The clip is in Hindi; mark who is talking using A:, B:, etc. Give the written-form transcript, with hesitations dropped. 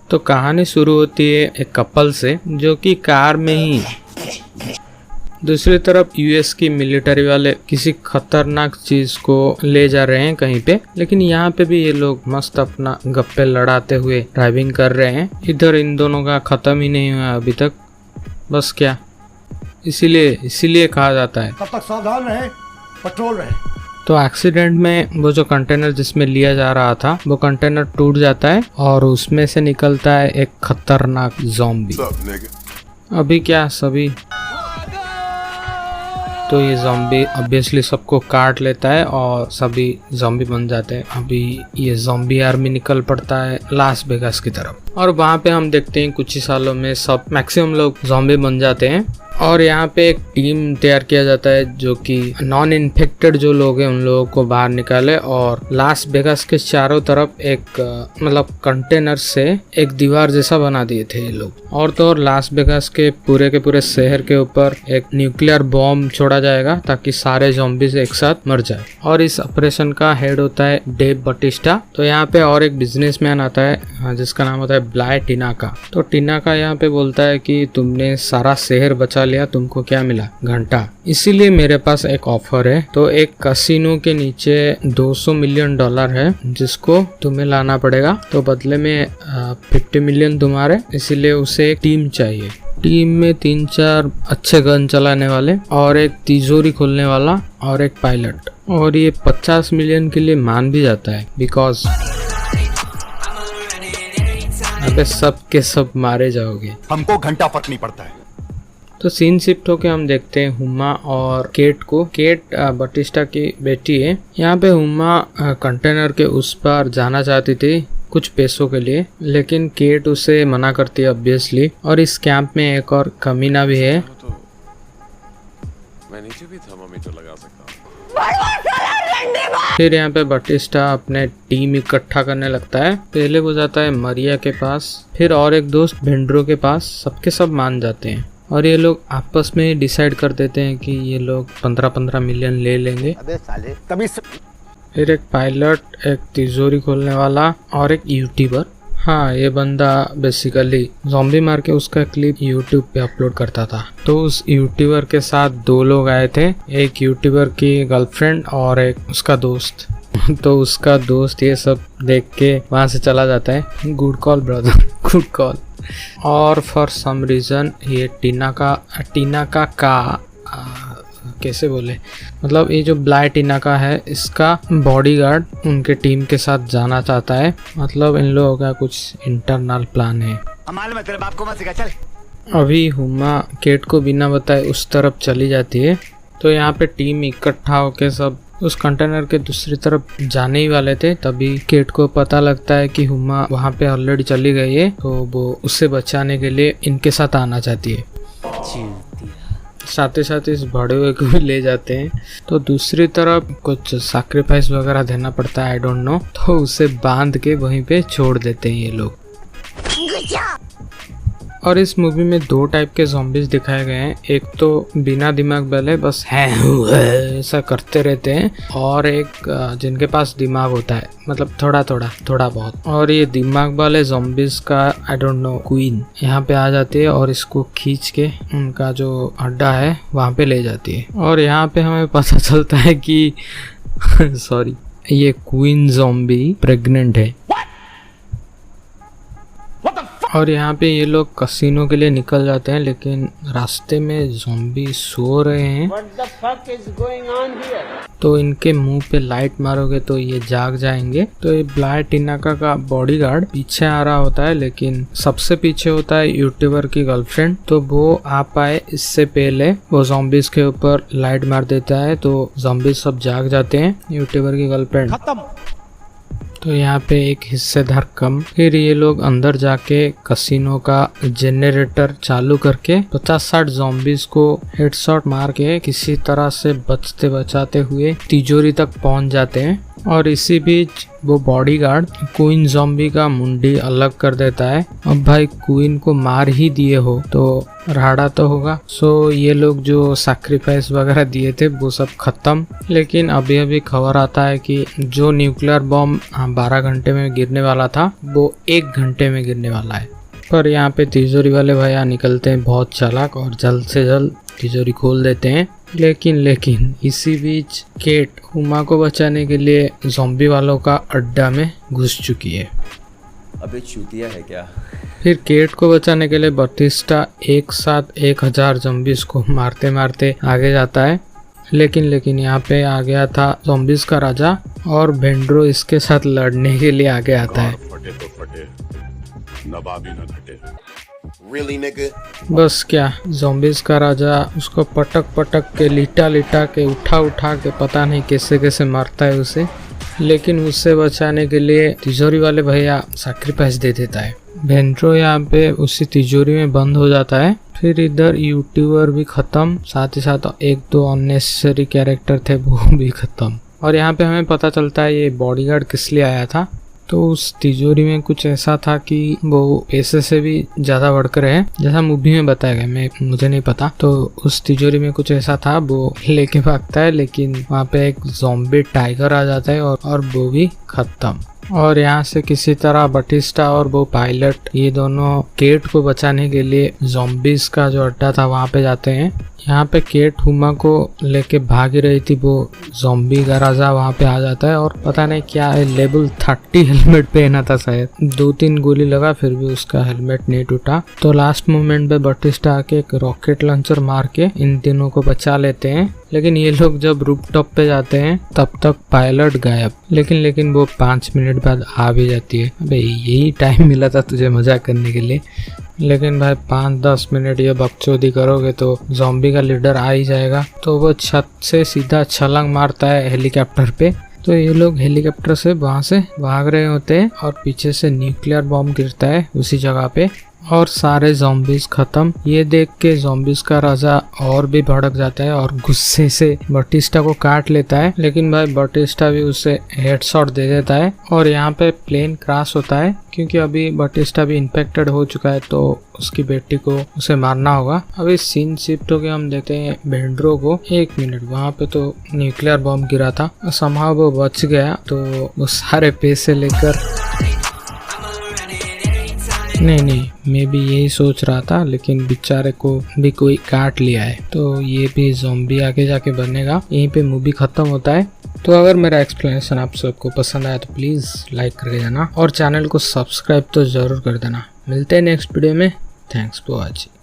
A: तो कहानी शुरू होती है एक कपल से जो कि कार में ही दूसरी तरफ यूएस की मिलिट्री वाले किसी खतरनाक चीज को ले जा रहे हैं कहीं पे, लेकिन यहाँ पे भी ये लोग मस्त अपना गप्पे लड़ाते हुए ड्राइविंग कर रहे हैं। इधर इन दोनों का खत्म ही नहीं हुआ अभी तक, बस क्या इसीलिए कहा जाता है
B: तब तक सावधान रहे, पेट्रोल रहे।
A: तो एक्सीडेंट में वो जो कंटेनर जिसमें लिया जा रहा था वो कंटेनर टूट जाता है और उसमें से निकलता है एक खतरनाक ज़ॉम्बी। अभी क्या सभी तो ये ज़ॉम्बी ऑब्वियसली सबको काट लेता है और सभी ज़ॉम्बी बन जाते हैं। अभी ये ज़ॉम्बी आर्मी निकल पड़ता है लास वेगास की तरफ और वहाँ पे हम देखते हैं कुछ ही सालों में सब मैक्सिमम लोग ज़ॉम्बी बन जाते हैं और यहाँ पे एक टीम तैयार किया जाता है जो कि नॉन इन्फेक्टेड जो लोग हैं उन लोगों को बाहर निकाले और लास वेगास के चारों तरफ एक मतलब कंटेनर से एक दीवार जैसा बना दिए थे ये लोग। और तो और लास वेगास के पूरे शहर के ऊपर एक न्यूक्लियर बॉम्ब छोड़ा जाएगा ताकि सारे ज़ॉम्बीज एक साथ मर जाए। और इस ऑपरेशन का हेड होता है डेव बटिस्टा। तो यहाँ पे और एक बिजनेसमैन आता है जिसका नाम होता है ब्लाय टिनाका। तो टिनाका यहाँ पे बोलता है कि तुमने सारा शहर बचा लिया, तुमको क्या मिला? घंटा। इसीलिए मेरे पास एक ऑफर है। तो एक कैसीनो के नीचे $200 मिलियन है जिसको तुम्हें लाना पड़ेगा। तो बदले में 50 मिलियन तुम्हारे, इसीलिए उसे एक टीम चाहिए। टीम में 3-4 अच्छे गन चलाने वाले और एक तिजोरी खोलने वाला और एक पायलट। और ये 50 मिलियन के लिए मान भी जाता है बिकॉज अबे सब के सब मारे जाओगे,
B: हमको घंटा फर्क नहीं पड़ता है।
A: तो सीन शिफ्ट होके हम देखते हैं हुमा और केट को। केट बटिस्टा की बेटी है। यहाँ पे हुमा कंटेनर के उस पार जाना चाहती थी कुछ पैसों के लिए, लेकिन केट उसे मना करती है ऑब्वियसली। और इस कैंप में एक और कमीना भी है।
C: तो मैं नीचे भी थर्मामीटर लगा सकता हूँ।
A: फिर यहाँ पे बटिस्टा अपने टीम इकट्ठा करने लगता है। पहले वो जाता है मरिया के पास, फिर और एक दोस्त भेंड्रो के पास। सबके सब मान जाते हैं और ये लोग आपस में डिसाइड कर देते हैं कि ये लोग 15-15 मिलियन ले लेंगे।
B: अबे साले तभी
A: फिर एक पायलट, एक तिजोरी खोलने वाला और एक यूट्यूबर। हाँ, ये बंदा बेसिकली ज़ॉम्बी मार के उसका क्लिप यूट्यूब पे अपलोड करता था। तो उस यूट्यूबर के साथ 2 लोग आए थे, एक यूट्यूबर की गर्लफ्रेंड और एक उसका दोस्त। तो उसका दोस्त ये सब देख के वहाँ से चला जाता है। Good call brother, good call. और फॉर सम रीज़न ये टीना का कैसे बोले, मतलब ये जो ब्लाय टिनाका है इसका बॉडीगार्ड उनके टीम के साथ जाना चाहता है। मतलब इन लोगों का कुछ इंटरनल प्लान है।
B: मालूम है तेरे बाप को मत सिखा, चल।
A: अभी हुमा केट को बिना बताए उस तरफ चली जाती है। तो यहाँ पे टीम इकट्ठा होके सब उस कंटेनर के दूसरी तरफ जाने ही वाले थे, तभी केट को पता लगता है कि हुमा वहाँ पे ऑलरेडी चली गई है। तो वो उससे बचाने के लिए इनके साथ आना चाहती है। साथ ही साथ इस बड़े हुए को भी ले जाते हैं। तो दूसरी तरफ कुछ सैक्रिफाइस वगैरह देना पड़ता है, आई डोंट नो। तो उसे बांध के वहीं पे छोड़ देते हैं ये लोग। और इस मूवी में 2 टाइप के ज़ॉम्बीज दिखाए गए हैं। एक तो बिना दिमाग वाले बस है ऐसा करते रहते हैं, और एक जिनके पास दिमाग होता है, मतलब थोड़ा बहुत। और ये दिमाग वाले ज़ॉम्बीज का आई डोंट नो क्वीन यहाँ पे आ जाती है और इसको खींच के उनका जो अड्डा है वहाँ पे ले जाती है। और यहाँ पे हमें पता चलता है कि सॉरी, ये क्वीन ज़ॉम्बी प्रेग्नेंट है। और यहाँ पे ये लोग कैसीनो के लिए निकल जाते हैं, लेकिन रास्ते में ज़ॉम्बी सो रहे हैं।
D: What the fuck is going on here?
A: तो इनके मुंह पे लाइट मारोगे तो ये जाग जाएंगे। तो ये ब्लाय टिनाका का बॉडीगार्ड पीछे आ रहा होता है, लेकिन सबसे पीछे होता है यूट्यूबर की गर्लफ्रेंड। तो वो आ पाए इससे पहले वो ज़ॉम्बीज के ऊपर लाइट मार देता है, तो ज़ॉम्बीज सब जाग जाते हैं। यूट्यूबर की गर्लफ्रेंड खत्म। तो यहाँ पे एक हिस्सेदार कम। फिर ये लोग अंदर जाके कैसीनो का जनरेटर चालू करके 50-60 ज़ॉम्बीज को हेडशॉट मार के किसी तरह से बचते बचाते हुए तिजोरी तक पहुंच जाते हैं। और इसी बीच वो बॉडीगार्ड क्वीन ज़ॉम्बी का मुंडी अलग कर देता है। अब भाई क्वीन को मार ही दिए हो तो राड़ा तो होगा। सो ये लोग जो सैक्रिफाइस वगैरह दिए थे वो सब खत्म। लेकिन अभी अभी खबर आता है कि जो न्यूक्लियर बॉम्ब 12 घंटे में गिरने वाला था वो 1 घंटे में गिरने वाला है। पर यहाँ पे तिजोरी वाले भैया निकलते हैं बहुत चालाक और जल्द से जल्द तिजोरी खोल देते हैं। लेकिन इसी बीच केट हुमा को बचाने के लिए ज़ॉम्बी वालों का अड्डा में घुस चुकी है।
E: अबे चूतिया है क्या?
A: फिर केट को बचाने के लिए बटिस्टा एक साथ 1000 ज़ॉम्बीज को मारते मारते आगे जाता है। लेकिन यहाँ पे आ गया था ज़ॉम्बीज का राजा और भेंड्रो इसके साथ लड़ने के लिए आगे आता है।
F: फटे तो फटे, नवाबी न घटे।
E: Really, nigga?
A: बस क्या ज़ॉम्बीज का राजा उसको पटक के लिटा के उठा के पता नहीं कैसे मारता है उसे। लेकिन उससे बचाने के लिए तिजोरी वाले भैया सैक्रिफाइस दे देता है। भेंड्रो यहाँ पे उसी तिजोरी में बंद हो जाता है। फिर इधर यूट्यूबर भी खत्म, साथ ही साथ 1-2 अननेसेसरी कैरेक्टर थे वो भी खत्म। और यहाँ पे हमें पता चलता है ये बॉडीगार्ड किस लिए आया था। तो उस तिजोरी में कुछ ऐसा था कि वो पैसे से भी ज़्यादा बढ़कर है, जैसा मूवी में बताया गया, मुझे नहीं पता। तो उस तिजोरी में कुछ ऐसा था, वो लेके भागता है। लेकिन वहाँ पे एक ज़ॉम्बी टाइगर आ जाता है और वो भी खत्म। और यहाँ से किसी तरह बटिस्टा और वो पायलट ये दोनों केट को बचाने के लिए ज़ॉम्बीज का जो अड्डा था वहाँ पे जाते हैं। यहाँ पे केट हुमा को लेके भाग रही थी, वो ज़ॉम्बी का राजा वहाँ पे आ जाता है और पता नहीं क्या है, लेवल 30 हेलमेट पहना था शायद। 2-3 गोली लगा फिर भी उसका हेलमेट नहीं टूटा। तो लास्ट मोमेंट पे बटिस्टा आके एक रॉकेट लॉन्चर मार के इन तीनों को बचा लेते हैं। लेकिन ये लोग जब रूफटॉप पे जाते हैं तब तक पायलट गायब। लेकिन वो 5 मिनट बाद आ भी जाती है। अबे यही टाइम मिला था तुझे मजाक करने के लिए। लेकिन भाई 5-10 मिनट ये बकचोदी करोगे तो ज़ॉम्बी का लीडर आ ही जाएगा। तो वो छत से सीधा छलांग मारता है हेलीकॉप्टर पे। तो ये लोग हेलीकॉप्टर से वहाँ से भाग रहे होते हैं और पीछे से न्यूक्लियर बॉम्ब गिरता है उसी जगह पे और सारे ज़ॉम्बीज खत्म। ये देख के ज़ॉम्बीज का राजा और भी भड़क जाता है और गुस्से से बटिस्टा को काट लेता है। लेकिन भाई बटिस्टा भी उसे हेडशॉट दे देता है और यहाँ पे प्लेन क्रैश होता है क्योंकि अभी बटिस्टा भी इन्फेक्टेड हो चुका है तो उसकी बेटी को उसे मारना होगा। अभी सीन शिफ्ट होके हम देखते हैं भेंड्रो को। 1 मिनट, वहाँ पे तो न्यूक्लियर बॉम्ब गिरा था, समहाउ वो बच गया। तो वो सारे पैसे लेकर नहीं मैं भी यही सोच रहा था, लेकिन बेचारे को भी कोई काट लिया है। तो ये भी ज़ॉम्बी आगे जाके बनेगा। यहीं पे मूवी खत्म होता है। तो अगर मेरा एक्सप्लेनेशन आप सबको पसंद आया तो प्लीज़ लाइक करके जाना और चैनल को सब्सक्राइब तो ज़रूर कर देना। मिलते हैं नेक्स्ट वीडियो में। Thanks for watching.